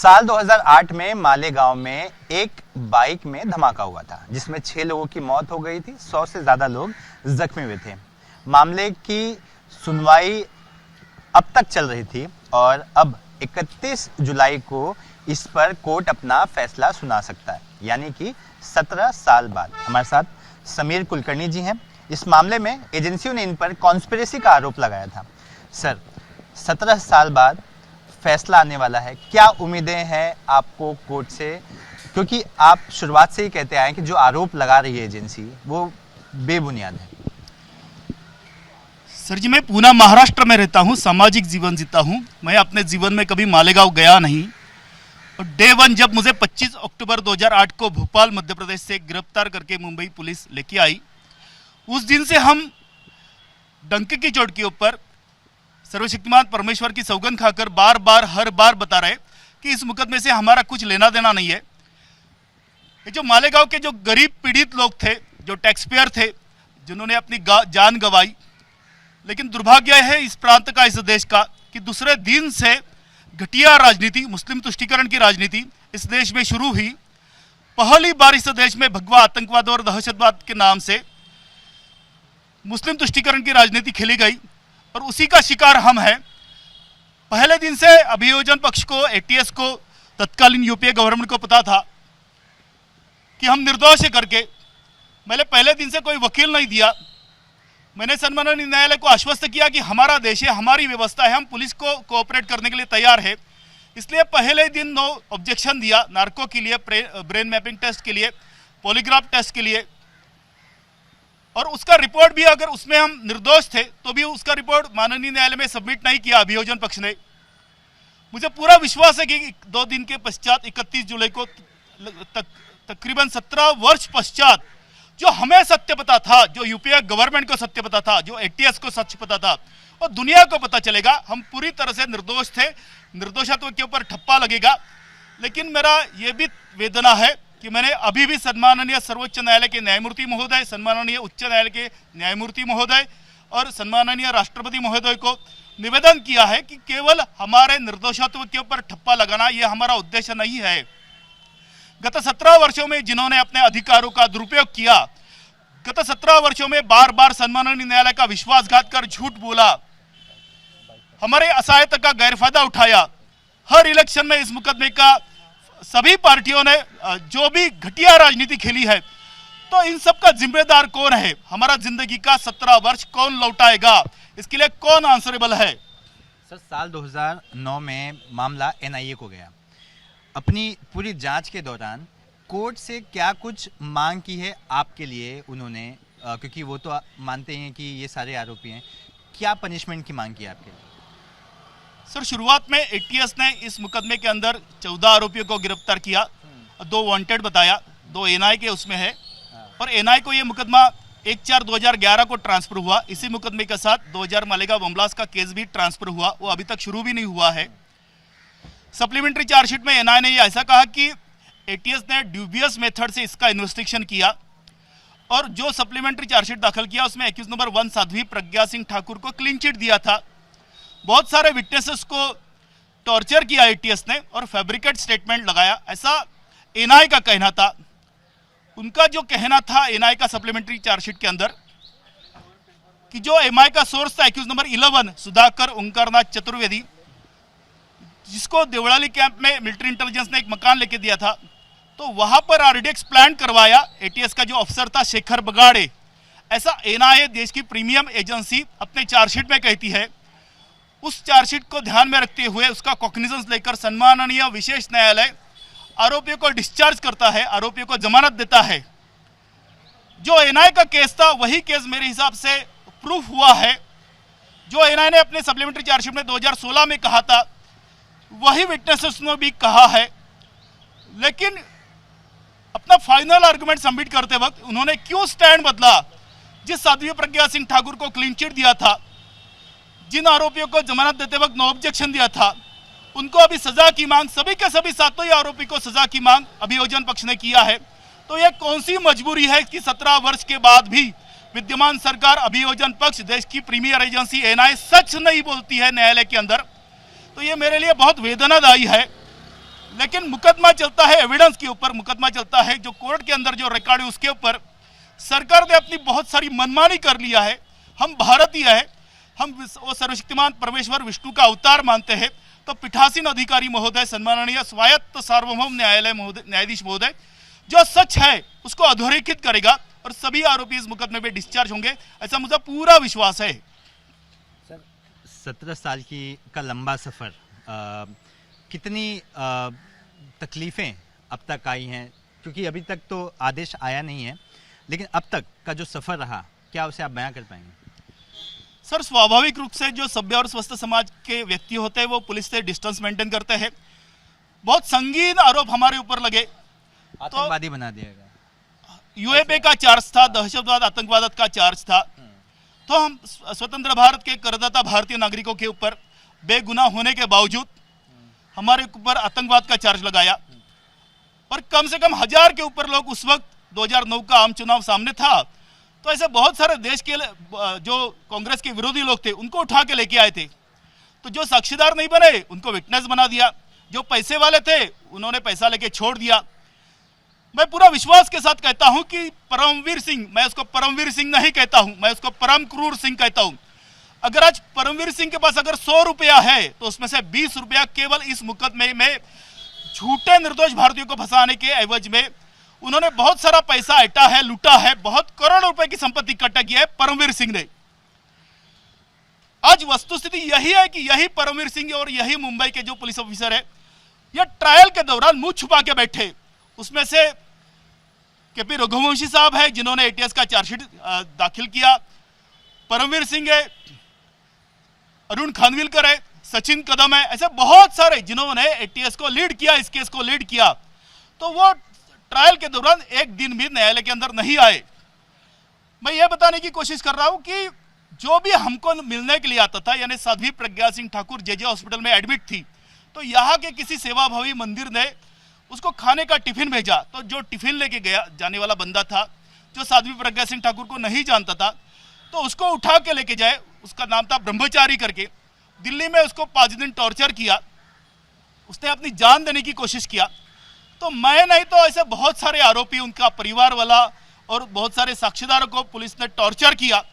साल 2008 में मालेगांव में एक बाइक में धमाका हुआ था जिसमें 6 लोगों की मौत हो गई थी। 100 से ज्यादा लोग जख्मी हुए थे। मामले की सुनवाई अब तक चल रही थी और अब 31 जुलाई को इस पर कोर्ट अपना फैसला सुना सकता है, यानी कि 17 साल बाद। हमारे साथ समीर कुलकर्णी जी हैं। इस मामले में एजेंसियों ने इन पर कॉन्स्पिरेसी का आरोप लगाया था। सर, 17 साल बाद फैसला आने वाला है, क्या उम्मीदें हैं आपको कोर्ट से? क्योंकि आप शुरुआत से ही कहते आए कि जो आरोप लगा रही है एजेंसी वो बेबुनियाद है। सर जी, मैं पूना महाराष्ट्र में रहता हूँ, सामाजिक जीवन जीता हूँ। मैं अपने जीवन में कभी मालेगांव गया नहीं। और डे 1 जब मुझे 25 अक्टूबर 2008 को भोपाल मध्य प्रदेश से गिरफ्तार करके मुंबई पुलिस लेके आई, उस दिन से हम डंके की चोट के ऊपर सर्वशक्तिमान परमेश्वर की सौगंध खाकर बार बार हर बार बता रहे कि इस मुकदमे से हमारा कुछ लेना देना नहीं है। ये जो मालेगांव के जो गरीब पीड़ित लोग थे, जो टैक्स पेयर थे, जिन्होंने अपनी जान गंवाई, लेकिन दुर्भाग्य है इस प्रांत का, इस देश का, कि दूसरे दिन से घटिया राजनीति, मुस्लिम तुष्टीकरण की राजनीति इस देश में शुरू हुई। पहली बार इस देश में भगवा आतंकवाद और दहशतवाद के नाम से मुस्लिम तुष्टीकरण की राजनीति खेली गई और उसी का शिकार हम हैं। पहले दिन से अभियोजन पक्ष को, एटीएस को, तत्कालीन यूपीए गवर्नमेंट को पता था कि हम निर्दोष है करके। मैंने पहले दिन से कोई वकील नहीं दिया। मैंने सम्माननीय न्यायालय को आश्वस्त किया कि हमारा देश है, हमारी व्यवस्था है, हम पुलिस को कोऑपरेट करने के लिए तैयार है। इसलिए पहले दिन नो ऑब्जेक्शन दिया, नार्को के लिए, ब्रेन मैपिंग टेस्ट के लिए, पॉलीग्राफ टेस्ट के लिए। और उसका रिपोर्ट भी, अगर उसमें हम निर्दोष थे तो भी उसका रिपोर्ट माननीय न्यायालय में सबमिट नहीं किया अभियोजन पक्ष ने। मुझे पूरा विश्वास है कि 2 दिन के पश्चात 31 जुलाई को तकरीबन 17 वर्ष पश्चात जो हमें सत्य पता था, जो यूपीए गवर्नमेंट को सत्य पता था, जो एटीएस को सच पता था, और दुनिया को पता चलेगा हम पूरी तरह से निर्दोष थे। निर्दोषत्व के ऊपर ठप्पा लगेगा। लेकिन मेरा ये भी वेदना है कि मैंने अभी भी सम्माननीय सर्वोच्च न्यायालय के न्यायमूर्ति महोदय, सम्माननीय उच्च न्यायालय के न्यायमूर्ति महोदय और सम्माननीय राष्ट्रपति महोदय को निवेदन किया है कि केवल हमारे निर्दोषत्व के ऊपर ठप्पा लगाना ये हमारा उद्देश्य नहीं है। गत 17 वर्षों में जिन्होंने अपने अधिकारों का दुरुपयोग किया, गत 17 वर्षों में बार बार सम्माननीय न्यायालय का विश्वासघात कर झूठ बोला, हमारे असहायता का गैरफायदा उठाया, हर इलेक्शन में इस मुकदमे का सभी पार्टियों ने जो भी घटिया राजनीति खेली है, तो इन सब का जिम्मेदार कौन है? हमारा जिंदगी का 17 वर्ष कौन लौटाएगा? इसके लिए कौन आंसरेबल है? सर, साल 2009 में मामला एनआईए को गया। अपनी पूरी जांच के दौरान कोर्ट से क्या कुछ मांग की है आपके लिए उन्होंने? क्योंकि वो तो मानते हैं कि ये सारे आरोपी हैं। क्या पनिशमेंट की मांग की है आपके लिए? सर, शुरुआत में एटीएस ने इस मुकदमे के अंदर 14 आरोपियों को गिरफ्तार किया, 2 वांटेड बताया, 2 एनआई के उसमें है। और एनआई को ये मुकदमा 1/4/2011 को ट्रांसफर हुआ। इसी मुकदमे के साथ 2000 मालेगांव बम ब्लास्ट का केस भी ट्रांसफर हुआ, वो अभी तक शुरू भी नहीं हुआ है। सप्लीमेंट्री चार्जशीट में एनआई ने ये ऐसा कहा कि एटीएस ने ड्यूबियस मेथड से इसका इन्वेस्टिगेशन किया और जो सप्लीमेंट्री चार्जशीट दाखिल किया उसमें एक्यूज नंबर 1 साध्वी प्रज्ञा सिंह ठाकुर को क्लीन चिट दिया था। बहुत सारे विटनेसेस को टॉर्चर किया एटीएस ने और फैब्रिकेट स्टेटमेंट लगाया, ऐसा एनआई का कहना था। उनका जो कहना था एनआई का सप्लीमेंट्री चार्जशीट के अंदर कि जो एमआई का सोर्स था एक्यूज नंबर 11 सुधाकर ओंकारनाथ चतुर्वेदी, जिसको देवड़ाली कैंप में मिलिट्री इंटेलिजेंस ने एक मकान लेके दिया था, तो वहां पर आरडीएक्स प्लान करवाया एटीएस का जो अफसर था शेखर बगाड़े, ऐसा एनआईए देश की प्रीमियम एजेंसी अपने चार्जशीट में कहती है। उस चार्जशीट को ध्यान में रखते हुए उसका कॉग्निजेंस लेकर सम्माननीय विशेष न्यायालय आरोपियों को डिस्चार्ज करता है, आरोपियों को जमानत देता है। जो एनआई का केस था वही केस मेरे हिसाब से प्रूफ हुआ है। जो एनआई ने अपने सप्लीमेंट्री चार्जशीट में 2016 में कहा था वही विटनेसेस ने भी कहा है। लेकिन अपना फाइनल आर्गुमेंट सबमिट करते वक्त उन्होंने क्यों स्टैंड बदला? जिस साध्वी प्रज्ञा सिंह ठाकुर को क्लीन चिट दिया था, जिन आरोपियों को जमानत देते वक्त नो ऑब्जेक्शन दिया था, उनको अभी सजा की मांग, सभी के सभी 7 ही आरोपी को सजा की मांग अभियोजन पक्ष ने किया है। तो यह कौन सी मजबूरी है कि 17 वर्ष के बाद भी विद्यमान सरकार, अभियोजन पक्ष, देश की प्रीमियर एजेंसी एनआई सच नहीं बोलती है न्यायालय के अंदर? तो ये मेरे लिए बहुत वेदनादायी है। लेकिन मुकदमा चलता है एविडेंस के ऊपर, मुकदमा चलता है जो कोर्ट के अंदर जो रिकॉर्ड है उसके ऊपर। सरकार ने अपनी बहुत सारी मनमानी कर लिया है। हम भारतीय है, हम वो सर्वशक्तिमान परमेश्वर विष्णु का अवतार मानते हैं। तो पीठासीन अधिकारी महोदय, सम्माननीय स्वायत्त सार्वभौम न्यायालय महोदय, न्यायाधीश महोदय, जो सच है उसको अधोरेखित करेगा और सभी आरोपी इस मुकदमे में डिस्चार्ज होंगे, ऐसा मुझे पूरा विश्वास है। सर, 17 साल का लंबा सफर, कितनी तकलीफें अब तक आई हैं, क्योंकि अभी तक तो आदेश आया नहीं है, लेकिन अब तक का जो सफर रहा, क्या उसे आप बयां कर पाएंगे? सर, स्वाभाविक रूप से जो सभ्य और स्वस्थ समाज के व्यक्ति होते हैं वो पुलिस से डिस्टेंस मेंटेन करते हैं। बहुत संगीन आरोप हमारे ऊपर लगे, आतंकवादी बना दिया गया, यूएपीए का चार्ज था, दहशतवाद आतंकवाद का चार्ज था। तो हम स्वतंत्र भारत के करदाता भारतीय नागरिकों के ऊपर बेगुनाह होने के बावजूद हमारे ऊपर आतंकवाद का चार्ज लगाया और कम से कम 1000 के ऊपर लोग, उस वक्त 2009 का आम चुनाव सामने था, तो ऐसे बहुत सारे देश के जो कांग्रेस के विरोधी लोग थे उनको उठा के लेके आए थे। तो जो साक्षीदार नहीं बने उनको विटनेस बना दिया, जो पैसे वाले थे उन्होंने पैसा लेके छोड़ दिया। मैं पूरा विश्वास के साथ कहता हूं कि परमवीर सिंह, मैं उसको परमवीर सिंह नहीं कहता हूं, मैं उसको परम क्रूर सिंह कहता हूं। अगर आज परमवीर सिंह के पास अगर 100 रुपया है तो उसमें से 20 रुपया केवल इस मुकदमे में झूठे निर्दोष भारतीयों को फंसाने के एवज में उन्होंने बहुत सारा पैसा ऐंठा है, लूटा है, बहुत करोड़ रुपए की संपत्ति इकट्ठा की है परमवीर सिंह ने। आज वस्तुस्थिति यही है कि यही परमवीर सिंह और यही मुंबई के जो पुलिस ऑफिसर है, यह ट्रायल के दौरान मुंह छुपा के बैठे। उसमें से केपी रघुवंशी साहब है जिन्होंने एटीएस का चार्जशीट दाखिल किया, परमवीर सिंह है, अरुण खानविलकर है, सचिन कदम है, ऐसे बहुत सारे जिन्होंने एटीएस को लीड किया, इस केस को लीड किया। तो वो ट्रायल के दौरान एक दिन भी न्यायालय के अंदर नहीं आए। मैं ये बताने की कोशिश कर रहा हूं कि जो भी हमको मिलने के लिए आता था, यानी साध्वी प्रज्ञा सिंह ठाकुर जेजे हॉस्पिटल में एडमिट थी, तो यहाँ के किसी सेवाभावी मंदिर ने उसको खाने का टिफिन भेजा। तो जो टिफिन लेके गया जाने वाला बंदा था, जो साध्वी प्रज्ञा सिंह ठाकुर को नहीं जानता था, तो उसको उठा के लेके जाए, उसका नाम था ब्रह्मचारी करके, दिल्ली में उसको 5 दिन टॉर्चर किया, उसने अपनी जान देने की कोशिश किया। तो मैं नहीं तो ऐसे बहुत सारे आरोपी, उनका परिवार वाला और बहुत सारे साक्षीदारों को पुलिस ने टॉर्चर किया।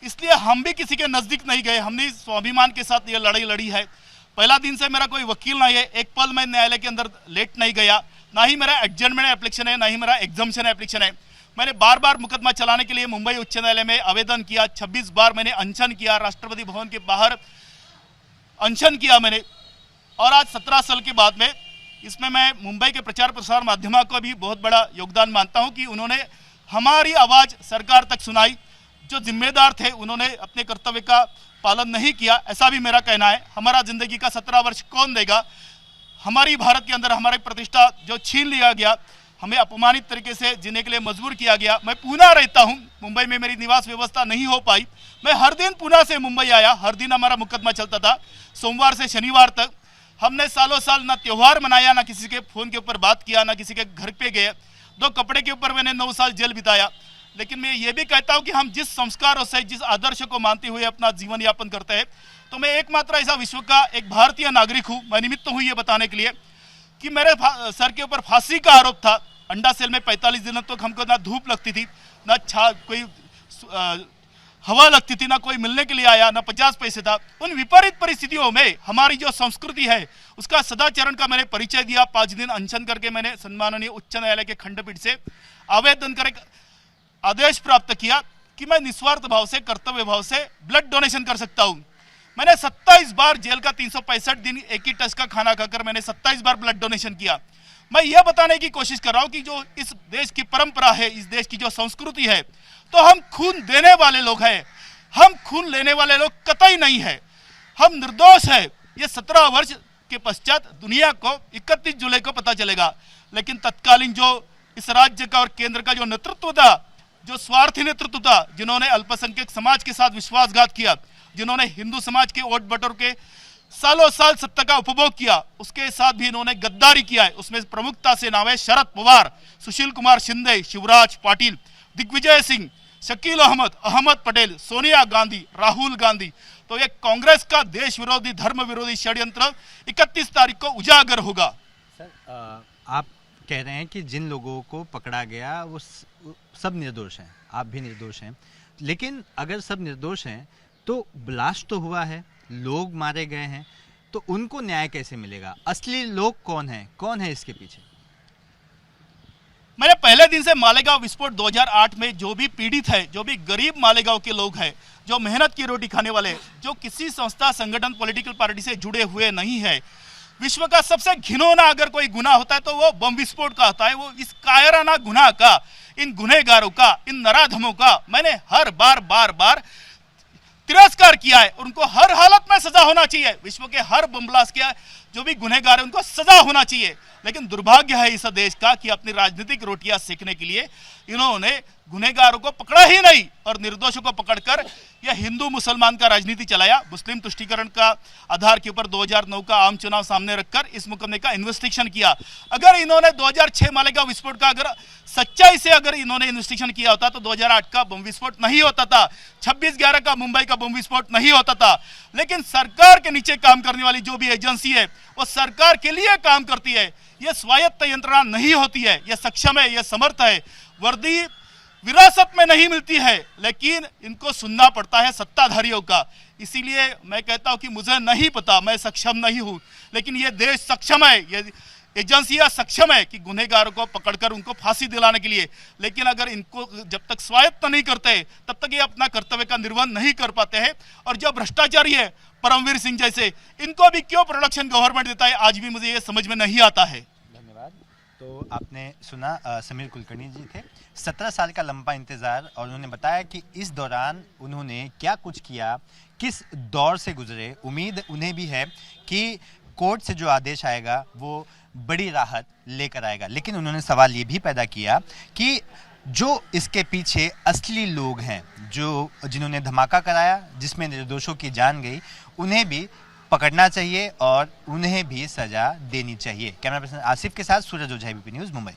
इसलिए हम भी किसी के नजदीक नहीं गए, हमने स्वाभिमान के साथ ये लड़ाई लड़ी है। पहला दिन से मेरा कोई वकील नहीं है, एक पल मैं न्यायालय के अंदर लेट नहीं गया, ना ही मेरा एडजमेंट एप्लीकेशन है, ना ही मेरा एग्जामिशन एप्लीकेशन है। मैंने बार बार मुकदमा चलाने के लिए मुंबई उच्च न्यायालय में आवेदन किया, 26 बार मैंने अनशन किया, राष्ट्रपति भवन के बाहर अनशन किया मैंने। और आज 17 साल के बाद में इसमें मैं मुंबई के प्रचार प्रसार माध्यमों का भी बहुत बड़ा योगदान मानता हूं कि उन्होंने हमारी आवाज़ सरकार तक सुनाई। जो जिम्मेदार थे उन्होंने अपने कर्तव्य का पालन नहीं किया, ऐसा भी मेरा कहना है। हमारा जिंदगी का 17 वर्ष कौन देगा? हमारी भारत के अंदर हमारी प्रतिष्ठा जो छीन लिया गया, हमें अपमानित तरीके से जीने के लिए मजबूर किया गया। मैं पुणे रहता हूं, मुंबई में मेरी निवास व्यवस्था नहीं हो पाई, मैं हर दिन पुणे से मुंबई आया, हर दिन हमारा मुकदमा चलता था, सोमवार से शनिवार तक। हमने सालों साल ना त्योहार मनाया, ना किसी के फोन के ऊपर बात किया, ना किसी के घर पे गए। 2 कपड़े के ऊपर मैंने 9 साल जेल बिताया। लेकिन मैं ये भी कहता हूं कि हम जिस संस्कारों से, जिस आदर्श को मानते हुए अपना जीवन यापन करते हैं, तो मैं एकमात्र ऐसा विश्व का एक भारतीय नागरिक हूं। मैं निमित्त हूं ये बताने के लिए कि मेरे सर के ऊपर फांसी का आरोप था। अंडा सेल में 45 दिनों तक हमको ना धूप लगती थी, ना कोई हवा लगती थी, ना कोई मिलने के लिए आया, ना 50 पैसे था। उन विपरीत परिस्थितियों में हमारी जो संस्कृति है उसका सदाचरण का मैंने परिचय दिया। 5 दिन अनशन करके मैंने सम्माननीय उच्च न्यायालय के खंडपीठ से आवेदन कर आदेश प्राप्त किया कि मैं निस्वार्थ भाव से, कर्तव्य भाव से ब्लड डोनेशन कर सकता हूं। मैंने 27 बार जेल का 365 दिन एक ही टच का खाना खाकर मैंने 27 बार ब्लड डोनेशन किया। मैं यह बताने की कोशिश कर रहा हूं कि जो इस देश की परंपरा है, इस देश की जो संस्कृति है, तो हम खून देने वाले लोग हैं, हम खून लेने वाले लोग कतई नहीं है। हम निर्दोष है। ये 17 वर्ष के पश्चात दुनिया को 31 जुलाई को पता चलेगा। लेकिन तत्कालीन जो इस राज्य का और केंद्र का जो नेतृत्व था, जो स्वार्थी नेतृत्व था, जिन्होंने अल्पसंख्यक समाज के साथ विश्वासघात किया, जिन्होंने हिंदू समाज के वोट बटोर के सालों साल सत्ता का उपभोग किया, उसके साथ भी इन्होंने गद्दारी किया है। उसमें प्रमुखता से नाम है शरद पवार, सुशील कुमार शिंदे, शिवराज पाटिल, दिग्विजय सिंह, शकील अहमद, अहमद पटेल, सोनिया गांधी, राहुल गांधी। तो ये कांग्रेस का देश विरोधी, धर्म विरोधी षड्यंत्र 31 तारीख को उजागर होगा। सर आप कह रहे हैं कि जिन लोगों को पकड़ा गया वो सब निर्दोष हैं, आप भी निर्दोष हैं, लेकिन अगर सब निर्दोष हैं तो ब्लास्ट तो हुआ है, लोग मारे गए हैं, तो उनको न्याय कैसे मिलेगा? असली लोग कौन है इसके पीछे? मैंने पहले दिन से मालेगांव विस्फोट 2008 में जो भी पीड़ित है, जो भी गरीब मालेगांव के लोग हैं, जो मेहनत की रोटी खाने वाले, जो किसी संस्था संगठन पॉलिटिकल पार्टी से जुड़े हुए नहीं है, विश्व का सबसे घिनौना अगर कोई गुनाह होता है तो वो बम विस्फोट का होता है। वो इस कायराना गुनाह का, इन गुनहगारों का, इन नराधमों का मैंने हर बार तिरस्कार किया है और उनको हर हालत में सजा होना चाहिए। विश्व के हर बम ब्लास्ट के जो भी गुनहगार है उनको सजा होना चाहिए। लेकिन दुर्भाग्य है इस देश का कि अपनी राजनीतिक रोटियां सेकने के लिए इन्होंने गुनहगारों को पकड़ा ही नहीं और निर्दोषों को पकड़कर यह हिंदू मुसलमान का राजनीति चलाया। मुस्लिम तुष्टीकरण का आधार के ऊपर 2009 का आम चुनाव सामने रखकर इस मुकदमे का इन्वेस्टिगेशन किया। अगर इन्होंने 2006 मालेगांव विस्फोट का अगर सच्चाई से अगर इन्होंने इन्वेस्टिगेशन किया होता तो 2008 का बम विस्फोट नहीं होता था, 26/11 का मुंबई का बम विस्फोट नहीं होता था। लेकिन सरकार के नीचे काम करने वाली जो भी एजेंसी है वो सरकार के लिए काम करती है। यह स्वायत्त यंत्रणा नहीं होती है, यह सक्षम है, यह समर्थ है। वर्दी विरासत में नहीं मिलती है, लेकिन इनको सुनना पड़ता है सत्ताधारियों का। इसीलिए मैं कहता हूं कि मुझे नहीं पता, मैं सक्षम नहीं हूं, लेकिन यह देश सक्षम है, ये एजेंसियां सक्षम है कि गुनहगारों को पकड़कर उनको फांसी दिलाने के लिए। लेकिन अगर इनको जब तक स्वायत्त नहीं करते तब तक ये अपना कर्तव्य का निर्वहन नहीं कर पाते हैं। और जो भ्रष्टाचारी है परमवीर सिंह जैसे, इनको भी क्यों प्रोडक्शन गवर्नमेंट देता है आज भी मुझे ये समझ में नहीं आता है। धन्यवाद। तो आपने सुना समीर कुलकर्णी जी थे, 17 साल का लंबा इंतजार, और उन्होंने बताया कि इस दौरान उन्होंने क्या कुछ किया, किस दौर से गुजरे। उम्मीद उन्हें भी है कि कोर्ट से जो आदेश आएगा वो बड़ी राहत लेकर आएगा। लेकिन उन्होंने सवाल ये भी पैदा किया कि जो इसके पीछे असली लोग हैं, जो जिन्होंने धमाका कराया जिसमें निर्दोषों की जान गई, उन्हें भी पकड़ना चाहिए और उन्हें भी सजा देनी चाहिए। कैमरा पर्सन आसिफ के साथ सूरज ओझा, एबीपी न्यूज़, मुंबई।